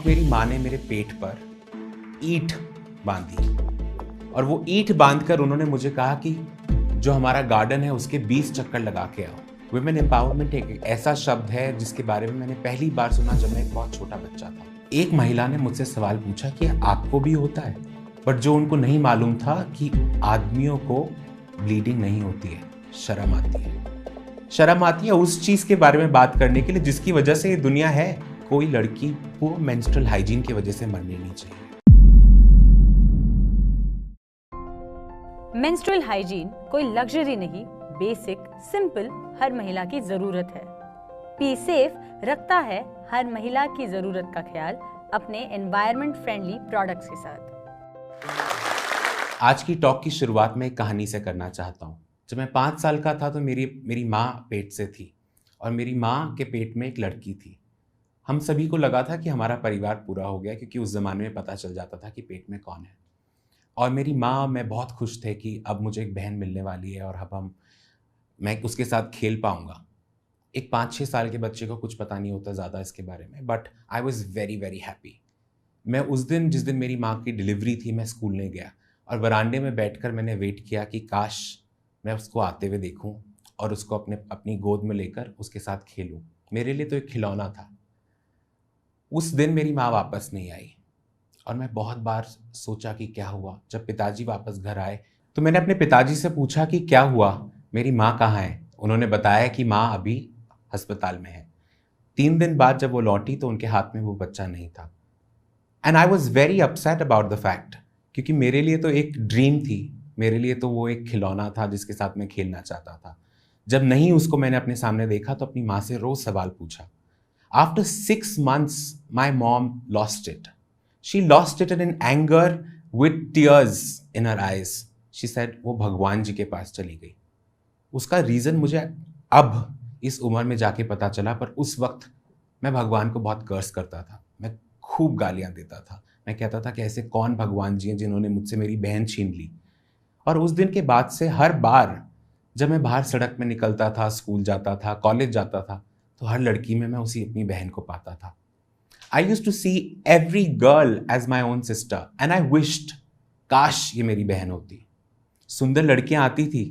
मेरी माँ ने मेरे पेट पर ईंट बांधी और वो ईंट बांधकर उन्होंने मुझे कहा कि जो हमारा गार्डन है उसके 20 चक्कर लगा के आओ। वुमेन एम्पावरमेंट एक ऐसा शब्द है जिसके बारे में मैंने पहली बार सुना जब मैं एक बहुत छोटा बच्चा था। एक महिला ने मुझसे सवाल पूछा कि आपको भी होता है, बट जो उनको नहीं मालूम था कि आदमियों को ब्लीडिंग नहीं होती है, शर्म आती है। शर्म आती है उस चीज के बारे में बात करने के लिए जिसकी वजह से ये दुनिया है। कोई लड़की को मेंस्ट्रुअल हाइजीन की वजह से मरनी नहीं चाहिए। मेंस्ट्रुअल हाइजीन कोई लग्जरी नहीं, बेसिक सिंपल हर महिला की जरूरत है। पी सेफ रखता है हर महिला की जरूरत का ख्याल अपने एनवायरनमेंट फ्रेंडली प्रोडक्ट्स के साथ। आज की टॉक की शुरुआत में एक कहानी से करना चाहता हूँ। जब मैं 5 साल का था तो मेरी माँ पेट से थी और मेरी माँ के पेट में एक लड़की थी। हम सभी को लगा था कि हमारा परिवार पूरा हो गया, क्योंकि उस ज़माने में पता चल जाता था कि पेट में कौन है। और मेरी माँ मैं बहुत खुश थे कि अब मुझे एक बहन मिलने वाली है और अब मैं उसके साथ खेल पाऊँगा। एक 5-6 साल के बच्चे को कुछ पता नहीं होता ज़्यादा इसके बारे में, but I was very very happy. मैं उस दिन जिस दिन मेरी माँ की डिलीवरी थी, मैं स्कूल नहीं गया और बरामदे में बैठकर मैंने वेट किया कि काश मैं उसको आते हुए देखूं और उसको अपनी गोद में लेकर उसके साथ खेलूं। मेरे लिए तो एक खिलौना था। उस दिन मेरी माँ वापस नहीं आई और मैं बहुत बार सोचा कि क्या हुआ। जब पिताजी वापस घर आए तो मैंने अपने पिताजी से पूछा कि क्या हुआ, मेरी माँ कहाँ है। उन्होंने बताया कि माँ अभी अस्पताल में है। 3 दिन बाद जब वो लौटी तो उनके हाथ में वो बच्चा नहीं था। And I was very upset about the fact, क्योंकि मेरे लिए तो एक ड्रीम थी, मेरे लिए तो वो एक खिलौना था जिसके साथ मैं खेलना चाहता था। जब नहीं उसको मैंने अपने सामने देखा तो अपनी माँ से रोज सवाल पूछा। After 6 months my mom lost it. She lost it in anger with tears in her eyes. She said वो भगवान जी के पास चली गई। उसका रीज़न मुझे अब इस उम्र में जाके पता चला, पर उस वक्त मैं भगवान को बहुत कर्स करता था। मैं खूब गालियां देता था। मैं कहता था कि ऐसे कौन भगवान जी हैं जिन्होंने मुझसे मेरी बहन छीन ली। और उस दिन के बाद से हर बार जब मैं बाहर सड़क में निकलता था, स्कूल जाता था, कॉलेज जाता था, तो हर लड़की में मैं उसी अपनी बहन को पाता था। I used to see every girl as my own sister and I wished काश ये मेरी बहन होती। सुंदर लड़कियां आती थी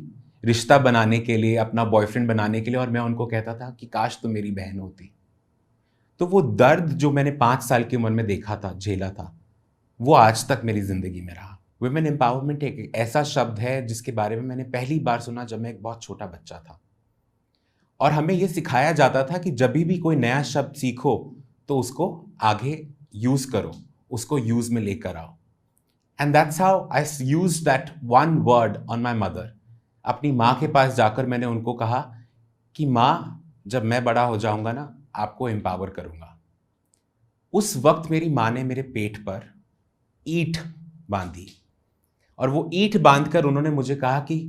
रिश्ता बनाने के लिए, अपना बॉयफ्रेंड बनाने के लिए, और मैं उनको कहता था कि काश तो मेरी बहन होती। तो वो दर्द जो मैंने 5 साल की उम्र में देखा था, झेला था, वो आज तक मेरी जिंदगी में रहा। वुमेन एम्पावरमेंट एक ऐसा शब्द है जिसके बारे में मैंने पहली बार सुना जब मैं एक बहुत छोटा बच्चा था। और हमें यह सिखाया जाता था कि जब भी कोई नया शब्द सीखो तो उसको आगे यूज करो, उसको यूज में लेकर आओ। And that's how I use that one word on my mother. अपनी माँ के पास जाकर मैंने उनको कहा कि माँ, जब मैं बड़ा हो जाऊंगा ना, आपको एम्पावर करूंगा। उस वक्त मेरी माँ ने मेरे पेट पर ईंट बांधी और वो ईंट बांधकर उन्होंने मुझे कहा कि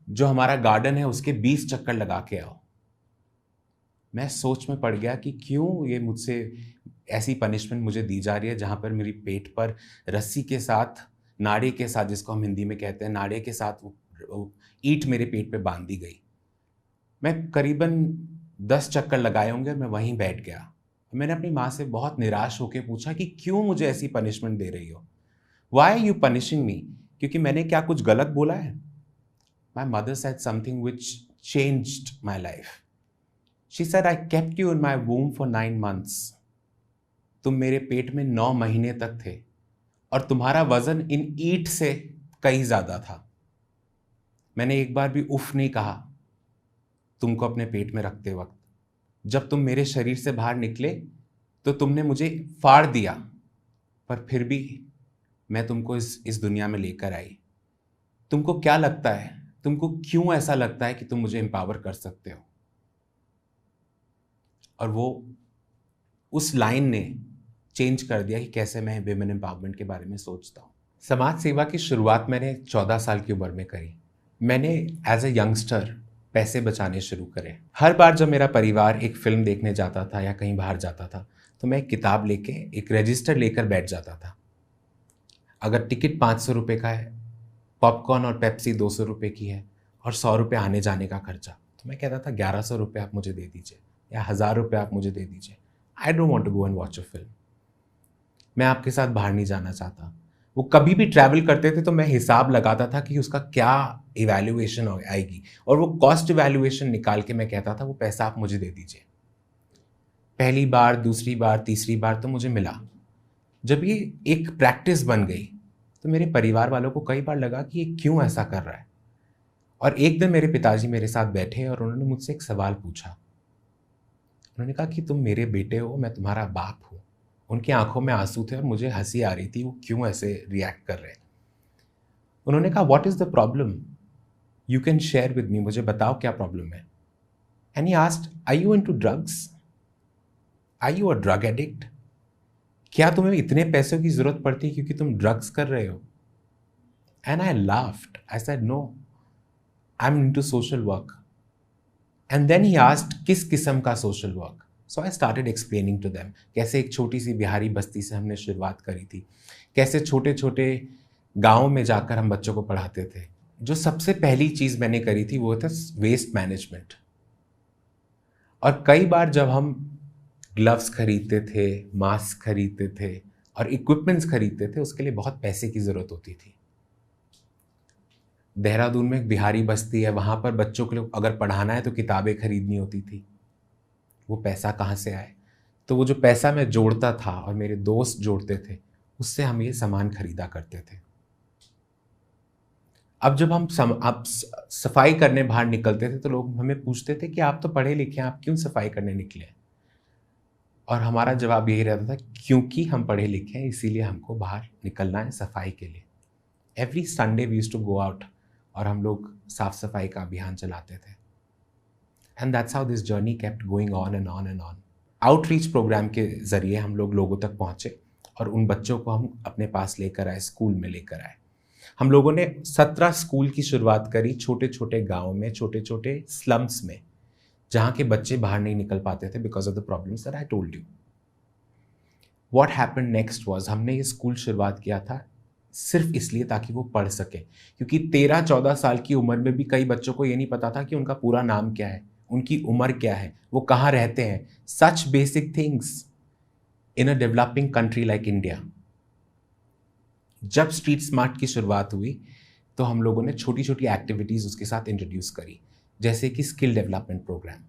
जो हमारा गार्डन है उसके 20 चक्कर लगा के आओ। मैं सोच में पड़ गया कि क्यों ये मुझसे ऐसी पनिशमेंट मुझे दी जा रही है, जहां पर मेरी पेट पर रस्सी के साथ, नाड़े के साथ, जिसको हम हिंदी में कहते हैं, नाड़े के साथ ईंट मेरे पेट पे बांध दी गई। मैं करीबन 10 चक्कर लगाए होंगे और मैं वहीं बैठ गया। मैंने अपनी माँ से बहुत निराश होकर पूछा कि क्यों मुझे ऐसी पनिशमेंट दे रही हो, why are you punishing me, क्योंकि मैंने क्या कुछ गलत बोला है। My mother said something which changed my life. She said I kept you in my womb for 9 months। तुम मेरे पेट में 9 महीने तक थे और तुम्हारा वजन इन ईंट से कहीं ज्यादा था। मैंने एक बार भी उफ नहीं कहा तुमको अपने पेट में रखते वक्त। जब तुम मेरे शरीर से बाहर निकले तो तुमने मुझे फाड़ दिया, पर फिर भी मैं तुमको इस दुनिया में लेकर आई। तुमको क्या लगता है, तुमको क्यों ऐसा लगता है कि तुम मुझे एम्पावर कर सकते हो। और वो उस लाइन ने चेंज कर दिया कि कैसे मैं विमेन एम्पावरमेंट के बारे में सोचता हूँ। समाज सेवा की शुरुआत मैंने 14 साल की उम्र में करी। मैंने एज ए यंगस्टर पैसे बचाने शुरू करे। हर बार जब मेरा परिवार एक फिल्म देखने जाता था या कहीं बाहर जाता था तो मैं एक किताब लेके, एक रजिस्टर लेकर बैठ जाता था। अगर टिकट 500 रुपये का है, पॉपकॉर्न और पेप्सी 200 रुपये की है और 100 रुपये आने जाने का खर्चा, तो मैं कहता था 1100 रुपये आप मुझे दे दीजिए या 1000 रुपये आप मुझे दे दीजिए। I don't want to go and watch a film. मैं आपके साथ बाहर नहीं जाना चाहता। वो कभी भी ट्रैवल करते थे तो मैं हिसाब लगाता था कि उसका क्या इवैल्यूएशन आएगी, और वो कॉस्ट इवैल्यूएशन निकाल के मैं कहता था वो पैसा आप मुझे दे दीजिए। पहली बार, दूसरी बार, तीसरी बार तो मुझे मिला। जब ये एक प्रैक्टिस बन गई तो मेरे परिवार वालों को कई बार लगा कि ये क्यों ऐसा कर रहा है। और एक दिन मेरे पिताजी मेरे साथ बैठे और उन्होंने मुझसे एक सवाल पूछा। उन्होंने कहा कि तुम मेरे बेटे हो, मैं तुम्हारा बाप हूँ। उनकी आंखों में आंसू थे और मुझे हंसी आ रही थी, वो क्यों ऐसे रिएक्ट कर रहे हैं। उन्होंने कहा what is the problem, you can share with me, मुझे बताओ क्या प्रॉब्लम है। And he asked are you into drugs, are you a drug addict, क्या तुम्हें इतने पैसों की जरूरत पड़ती है क्योंकि तुम ड्रग्स कर रहे हो। And I laughed, I said no, I am into social work. And then he asked किस किस्म का social work. So I started explaining to them कैसे एक छोटी सी बिहारी बस्ती से हमने शुरुआत करी थी, कैसे छोटे छोटे गाँव में जाकर हम बच्चों को पढ़ाते थे। जो सबसे पहली चीज़ मैंने करी थी वो था वेस्ट मैनेजमेंट। और कई बार जब हम ग्लव्स खरीदते थे, मास्क खरीदते थे और इक्विपमेंट्स खरीदते थे, उसके लिए बहुत पैसे की ज़रूरत होती थी। देहरादून में एक बिहारी बस्ती है, वहाँ पर बच्चों के लिए अगर पढ़ाना है तो किताबें खरीदनी होती थी। वो पैसा कहाँ से आए? तो वो जो पैसा मैं जोड़ता था और मेरे दोस्त जोड़ते थे, उससे हम ये सामान खरीदा करते थे। अब जब हम सफाई करने बाहर निकलते थे तो लोग हमें पूछते थे कि आप तो पढ़े लिखे हैं, आप क्यों सफाई करने निकले? और हमारा जवाब यही रहता था क्योंकि हम पढ़े लिखे हैं, इसीलिए हमको बाहर निकलना है सफाई के लिए। Every Sunday we used to go out और हम लोग साफ सफाई का अभियान चलाते थे। And that's how this journey kept going on and on and on. Outreach program के जरिए हम लोग लोगों तक पहुंचे और उन बच्चों को हम अपने पास लेकर आए, स्कूल में लेकर आए। हम लोगों ने 17 स्कूल की शुरुआत करी, छोटे छोटे गाँव में, छोटे छोटे स्लम्स में, जहाँ के बच्चे बाहर नहीं निकल पाते थे because of the problems that I told you. What happened next was, हमने ये स्कूल शुरुआत किया था सिर्फ इसलिए ताकि वो पढ़ सके, क्योंकि 13-14 साल की उम्र में भी कई बच्चों को ये नहीं पता था कि उनका पूरा नाम क्या है, उनकी उम्र क्या है, वो कहाँ रहते हैं। Such basic things in a developing country like India. जब स्ट्रीट स्मार्ट की शुरुआत हुई तो हम लोगों ने छोटी छोटी एक्टिविटीज़ उसके साथ इंट्रोड्यूस करी, जैसे कि स्किल डेवलपमेंट प्रोग्राम।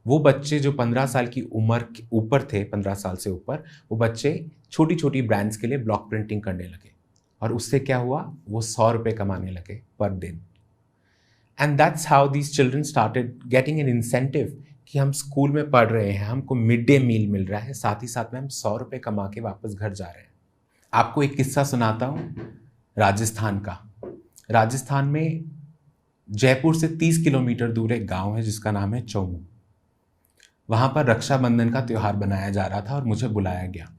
वो बच्चे जो 15 साल की उम्र के ऊपर थे, 15 साल से ऊपर, वो बच्चे छोटी छोटी ब्रांड्स के लिए ब्लॉक प्रिंटिंग करने लगे और उससे क्या हुआ, वो 100 रुपये कमाने लगे पर दिन। And that's how these children started getting an incentive कि हम स्कूल में पढ़ रहे हैं, हमको मिड डे मील मिल रहा है, साथ ही साथ में हम 100 रुपये कमा के वापस घर जा रहे हैं। आपको एक किस्सा सुनाता हूँ राजस्थान का। राजस्थान में जयपुर से 30 किलोमीटर दूर एक गांव है जिसका नाम है चौमू। वहाँ पर रक्षाबंधन का त्यौहार बनाया जा रहा था और मुझे बुलाया गया।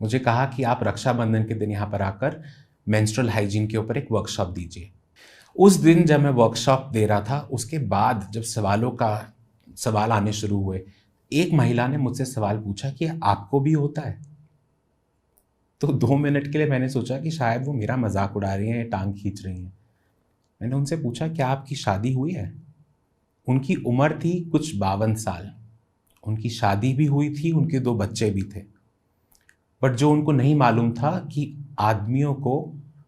मुझे कहा कि आप रक्षाबंधन के दिन यहाँ पर आकर मेंस्ट्रुअल हाइजीन के ऊपर एक वर्कशॉप दीजिए। उस दिन जब मैं वर्कशॉप दे रहा था, उसके बाद जब सवाल आने शुरू हुए, एक महिला ने मुझसे सवाल पूछा कि आपको भी होता है? तो 2 मिनट के लिए मैंने सोचा कि शायद वो मेरा मजाक उड़ा रही हैं, टांग खींच रही हैं। मैंने उनसे पूछा क्या आपकी शादी हुई है? उनकी उम्र थी कुछ 52 साल। उनकी शादी भी हुई थी, उनके 2 बच्चे भी थे। बट जो उनको नहीं मालूम था कि आदमियों को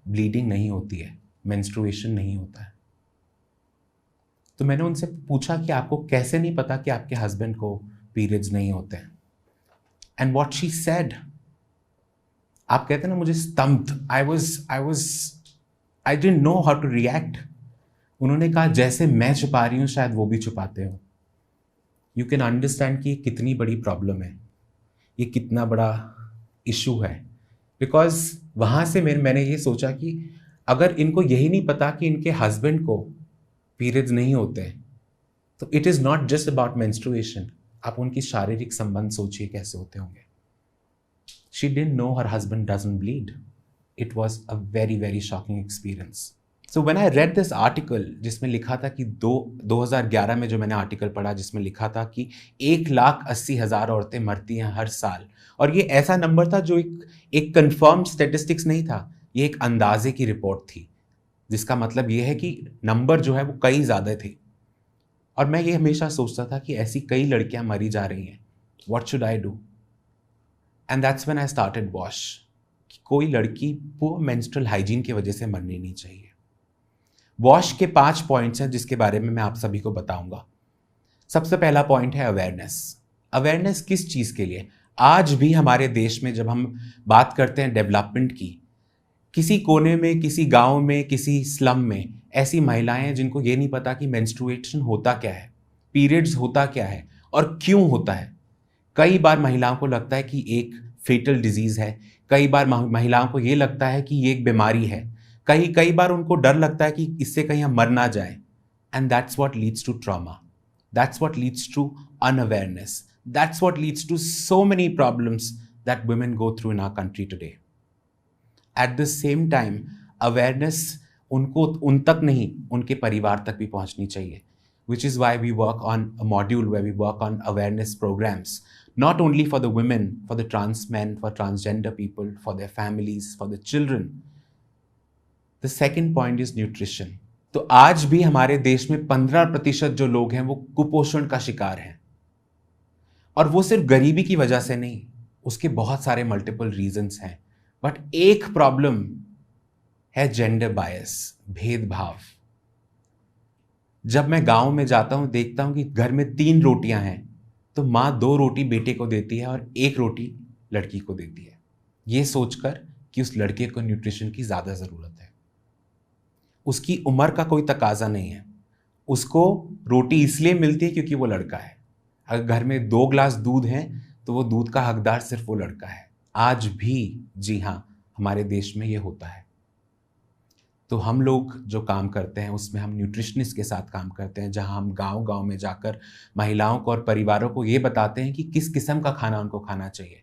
ब्लीडिंग नहीं होती है, मेंस्ट्रुएशन नहीं होता है। तो मैंने उनसे पूछा कि आपको कैसे नहीं पता कि आपके हस्बैंड को पीरियड्स नहीं होते हैं? एंड व्हाट शी सेड, आप कहते हैं ना, मुझे स्तंभ, I didn't know how to react. उन्होंने कहा जैसे मैं छुपा रही हूँ शायद वो भी छुपाते हो। यू कैन अंडरस्टैंड कि ये कितनी बड़ी प्रॉब्लम है, ये कितना बड़ा इशू है। बिकॉज वहाँ से मैंने ये सोचा कि अगर इनको यही नहीं पता कि इनके हस्बैंड को पीरियड्स नहीं होते हैं, तो it is not just about menstruation. आप उनकी शारीरिक संबंध सोचिए कैसे होते होंगे। She didn't know her husband doesn't bleed. It was a very, very shocking experience. So when I read this article, जिसमें लिखा था कि 2011 में जो मैंने आर्टिकल पढ़ा जिसमें लिखा था कि 1,80,000 औरतें मरती हैं हर साल, और ये ऐसा नंबर था जो एक कंफर्म स्टेटिस्टिक्स नहीं था, ये एक अंदाजे की रिपोर्ट थी, जिसका मतलब ये है कि नंबर जो है वो कई ज़्यादा थे। और मैं ये हमेशा सोचता था कि ऐसी कई लड़कियां मरी जा रही हैं, what should I do? And that's when I started WASH. कोई लड़की पुअर मेंस्ट्रुअल हाइजीन की वजह से मरनी नहीं चाहिए। वॉश के 5 पॉइंट्स हैं जिसके बारे में मैं आप सभी को बताऊंगा। सबसे पहला पॉइंट है अवेयरनेस। अवेयरनेस किस चीज़ के लिए? आज भी हमारे देश में जब हम बात करते हैं डेवलपमेंट की, किसी कोने में, किसी गांव में, किसी स्लम में ऐसी महिलाएं हैं जिनको ये नहीं पता कि मेंस्ट्रुएशन होता क्या है, पीरियड्स होता क्या है और क्यों होता है। कई बार महिलाओं को लगता है कि एक फेटल डिजीज़ है, कई बार महिलाओं को ये लगता है कि ये एक बीमारी है, कई बार उनको डर लगता है कि इससे कहीं हम मर ना जाए। And that's what leads to trauma, that's what leads to unawareness, that's what leads to so many problems that women go through in our country today. At the same time awareness उनको उन तक नहीं, उनके परिवार तक भी पहुंचनी चाहिए, which is why we work on a module where we work on awareness programs, not only for the women, for the trans men, for transgender people, for their families, for the children. The second point is nutrition. तो आज भी हमारे देश में 15% जो लोग हैं वो कुपोषण का शिकार हैं, और वो सिर्फ गरीबी की वजह से नहीं, उसके बहुत सारे मल्टीपल रीजंस हैं। बट एक प्रॉब्लम है जेंडर बायस, भेदभाव। जब मैं गांव में जाता हूं, देखता हूं कि घर में 3 रोटियां हैं तो माँ 2 रोटी बेटे को देती है और 1 रोटी लड़की को देती है, ये सोचकर कि उस लड़के को न्यूट्रिशन की ज़्यादा ज़रूरत है। उसकी उम्र का कोई तकाजा नहीं है, उसको रोटी इसलिए मिलती है क्योंकि वो लड़का है। अगर घर में 2 ग्लास दूध हैं तो वो दूध का हकदार सिर्फ वो लड़का है। आज भी, जी हाँ, हमारे देश में ये होता है। तो हम लोग जो काम करते हैं उसमें हम न्यूट्रिशनिस्ट के साथ काम करते हैं, जहां हम गांव-गांव में जाकर महिलाओं को और परिवारों को ये बताते हैं कि किस किस्म का खाना उनको खाना चाहिए।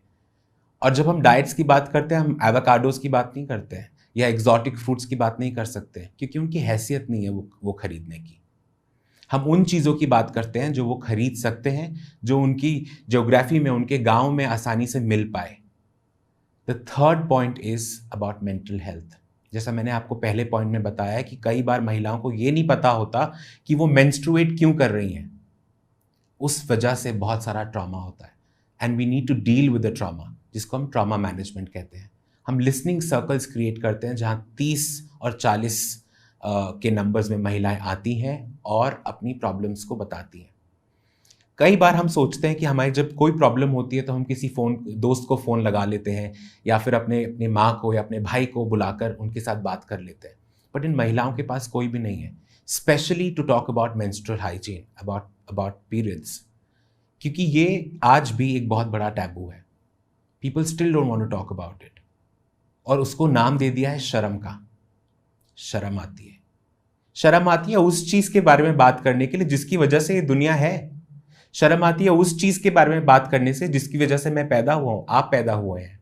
और जब हम डाइट्स की बात करते हैं, हम एवोकाडोस की बात नहीं करते हैं या एक्सोटिक फ्रूट्स की बात नहीं कर सकते, क्योंकि उनकी हैसियत नहीं है वो खरीदने की। हम उन चीज़ों की बात करते हैं जो वो खरीद सकते हैं, जो उनकी ज्योग्राफी में, उनके गाँव में आसानी से मिल पाए। The third point is about mental health. जैसा मैंने आपको पहले पॉइंट में बताया है कि कई बार महिलाओं को ये नहीं पता होता कि वो मेंस्ट्रुएट क्यों कर रही हैं, उस वजह से बहुत सारा ट्रॉमा होता है। And we need to deal with the trauma, जिसको हम ट्रॉमा मैनेजमेंट कहते हैं। हम लिसनिंग सर्कल्स क्रिएट करते हैं जहाँ 30 और 40 के नंबर्स में महिलाएं आती हैं और अपनी प्रॉब्लम्स को बताती हैं। कई बार हम सोचते हैं कि हमारी जब कोई प्रॉब्लम होती है तो हम किसी दोस्त को फ़ोन लगा लेते हैं या फिर अपने माँ को या अपने भाई को बुलाकर उनके साथ बात कर लेते हैं। बट इन महिलाओं के पास कोई भी नहीं है, specially to talk about menstrual hygiene, about periods, क्योंकि ये आज भी एक बहुत बड़ा टैबू है। People still don't want to talk about it, और उसको नाम दे दिया है शर्म का। शर्म आती है उस चीज़ के बारे में बात करने के लिए जिसकी वजह से ये दुनिया है। शर्म आती है उस चीज के बारे में बात करने से जिसकी वजह से मैं पैदा हुआ हूं, आप पैदा हुए हैं।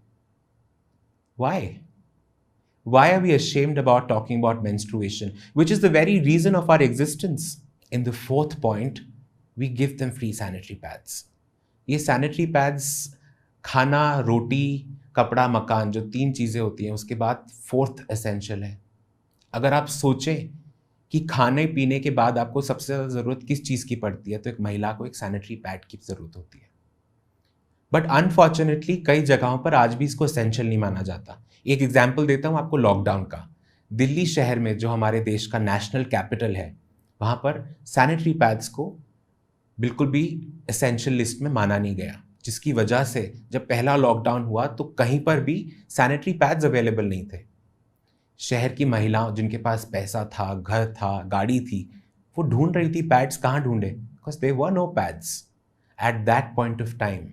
Why are we ashamed about talking about menstruation, which is the very reason of our existence? In the fourth point, we give them free sanitary pads. ये sanitary pads खाना, रोटी, कपड़ा, मकान, जो 3 चीजें होती हैं, उसके बाद 4th essential है। अगर आप सोचें कि खाने पीने के बाद आपको सबसे ज़्यादा ज़रूरत किस चीज़ की पड़ती है, तो एक महिला को एक सैनिटरी पैड की ज़रूरत होती है। बट अनफॉर्चुनेटली कई जगहों पर आज भी इसको एसेंशियल नहीं माना जाता। एक एग्जांपल देता हूँ आपको लॉकडाउन का। दिल्ली शहर में, जो हमारे देश का नेशनल कैपिटल है, वहाँ पर सैनिटरी पैड्स को बिल्कुल भी एसेंशियल लिस्ट में माना नहीं गया, जिसकी वजह से जब पहला लॉकडाउन हुआ तो कहीं पर भी सैनिटरी पैड्स अवेलेबल नहीं थे। शहर की महिलाओं जिनके पास पैसा था, घर था, गाड़ी थी, वो ढूंढ रही थी पैड्स। कहाँ ढूंढे? Because they were no pads at that point of time.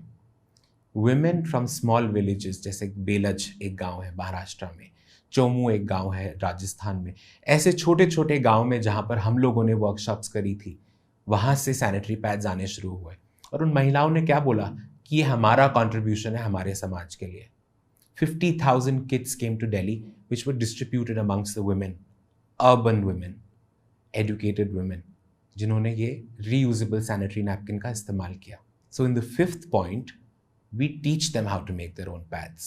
Women from small villages, जैसे बेलज एक गांव है महाराष्ट्र में, चोमू एक गांव है राजस्थान में, ऐसे छोटे छोटे गांव में जहां पर हम लोगों ने वर्कशॉप्स करी थी, वहां से सैनिटरी पैड्स आने शुरू हुए। और उन महिलाओं ने क्या बोला कि ये हमारा कंट्रीब्यूशन है हमारे समाज के लिए। 50,000 kids came to Delhi, which were distributed amongst the women, urban women, educated women, जिन्होंने ये reusable sanitary napkin का इस्तेमाल किया। So in the 5th point, we teach them how to make their own pads.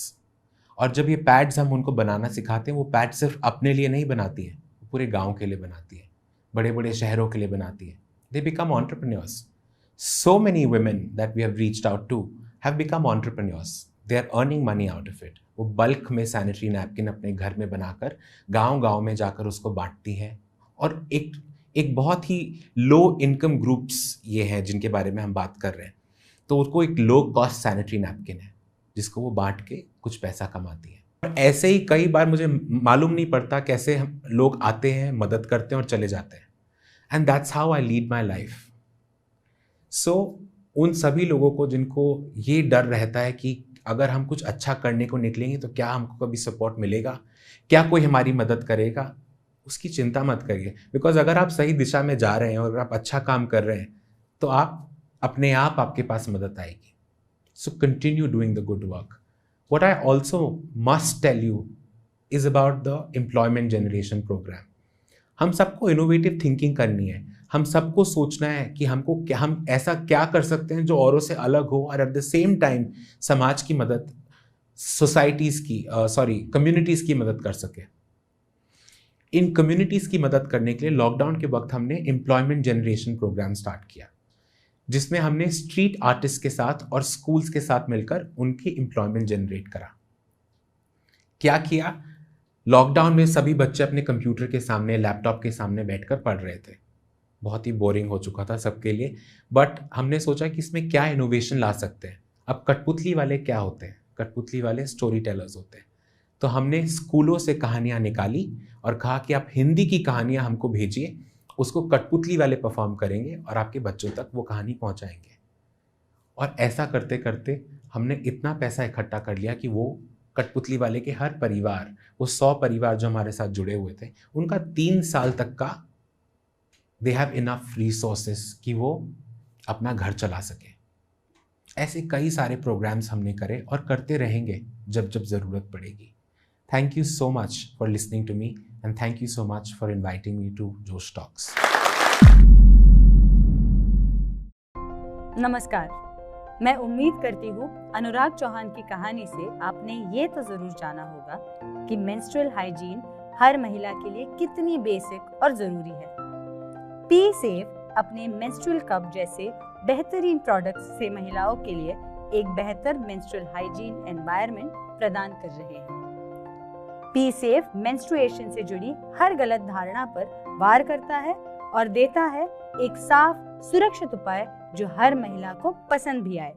और जब ये pads हम उनको बनाना सिखाते हैं, वो pads सिर्फ अपने लिए नहीं बनाती है, पूरे गांव के लिए बनाती है, बड़े बड़े शहरों के लिए बनाती है। They become entrepreneurs. So many women that we have reached out to have become entrepreneurs. They are earning money out of it. वो बल्क में सैनिटरी नैपकिन अपने घर में बनाकर गांव-गांव में जाकर उसको बांटती हैं। और एक बहुत ही लो इनकम ग्रुप्स ये हैं जिनके बारे में हम बात कर रहे हैं, तो उसको एक लो कॉस्ट सैनिटरी नैपकिन है जिसको वो बांट के कुछ पैसा कमाती है। और ऐसे ही कई बार मुझे मालूम नहीं पड़ता कैसे हम लोग आते हैं, मदद करते हैं और चले जाते हैं, and that's how I lead my life. So उन सभी लोगों को जिनको ये डर रहता है कि अगर हम कुछ अच्छा करने को निकलेंगे तो क्या हमको कभी सपोर्ट मिलेगा, क्या कोई हमारी मदद करेगा, उसकी चिंता मत करिए। बिकॉज अगर आप सही दिशा में जा रहे हैं और अगर आप अच्छा काम कर रहे हैं तो आप अपने आप आपके पास मदद आएगी। So continue doing the good work. What I also must tell you is about the employment generation program. हम सबको इनोवेटिव थिंकिंग करनी है, हम सबको सोचना है कि हम ऐसा क्या कर सकते हैं जो औरों से अलग हो और एट द सेम टाइम समाज की मदद, कम्युनिटीज़ की मदद कर सके। इन कम्युनिटीज़ की मदद करने के लिए लॉकडाउन के वक्त हमने एम्प्लॉयमेंट जनरेशन प्रोग्राम स्टार्ट किया, जिसमें हमने स्ट्रीट आर्टिस्ट के साथ और स्कूल्स के साथ मिलकर उनकी एम्प्लॉयमेंट जनरेट करा। क्या किया, लॉकडाउन में सभी बच्चे अपने कंप्यूटर के सामने, लैपटॉप के सामने बैठकर पढ़ रहे थे। बहुत ही बोरिंग हो चुका था सबके लिए, बट हमने सोचा कि इसमें क्या इनोवेशन ला सकते हैं। अब कठपुतली वाले क्या होते हैं? कठपुतली वाले स्टोरी टेलर्स होते हैं। तो हमने स्कूलों से कहानियाँ निकाली और कहा कि आप हिंदी की कहानियाँ हमको भेजिए, उसको कठपुतली वाले परफॉर्म करेंगे और आपके बच्चों तक वो कहानी पहुंचाएंगे। और ऐसा करते करते हमने इतना पैसा इकट्ठा कर लिया कि वो कठपुतली वाले के हर परिवार, वो 100 परिवार जो हमारे साथ जुड़े हुए थे, उनका 3 साल तक का दे हैव इनफ रिसोर्सेस कि वो अपना घर चला सके। ऐसे कई सारे प्रोग्राम्स हमने करे और करते रहेंगे जब जब ज़रूरत पड़ेगी। Thank you so much for listening to me and thank you so much for inviting me to Josh Talks. नमस्कार, मैं उम्मीद करती हूँ अनुराग चौहान की कहानी से आपने ये तो जरूर जाना होगा कि मेंस्ट्रुअल हाइजीन हर महिला के लिए कितनी बेसिक और जरूरी है। पी सेफ अपने मेंस्ट्रुअल कप जैसे बेहतरीन प्रोडक्ट्स से महिलाओं के लिए एक बेहतर मेंस्ट्रुअल हाइजीन एनवायरनमेंट प्रदान कर रहे हैं। पी सेफ मेंस्ट्रुएशन से जुड़ी हर गलत धारणा पर वार करता है और देता है एक साफ, सुरक्षित उपाय जो हर महिला को पसंद भी आए।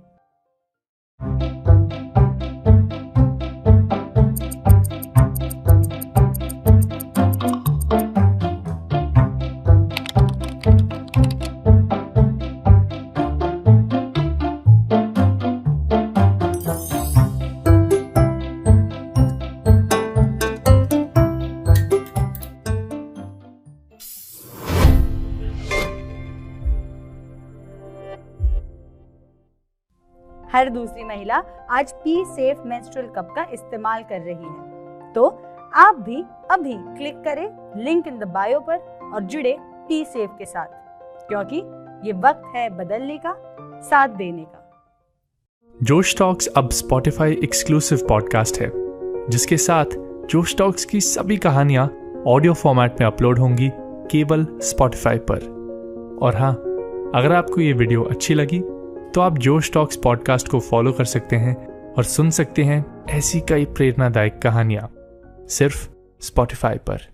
हर दूसरी महिला आज पी सेफ मेंस्ट्रुअल कप का इस्तेमाल कर रही है, तो आप भी अभी क्लिक करें लिंक इन द बायो पर और जुड़े पी सेफ के साथ, क्योंकि ये वक्त है बदलने का, साथ देने का। जोश टॉक्स अब स्पॉटिफाई एक्सक्लूसिव पॉडकास्ट है, जिसके साथ जोश टॉक्स की सभी कहानियां ऑडियो फॉर्मेट में अपलोड होंगी केवल स्पॉटिफाई पर। और हाँ, अगर आपको ये वीडियो अच्छी लगी तो आप जोश टॉक्स पॉडकास्ट को फॉलो कर सकते हैं और सुन सकते हैं ऐसी कई प्रेरणादायक कहानियां सिर्फ स्पॉटिफाई पर।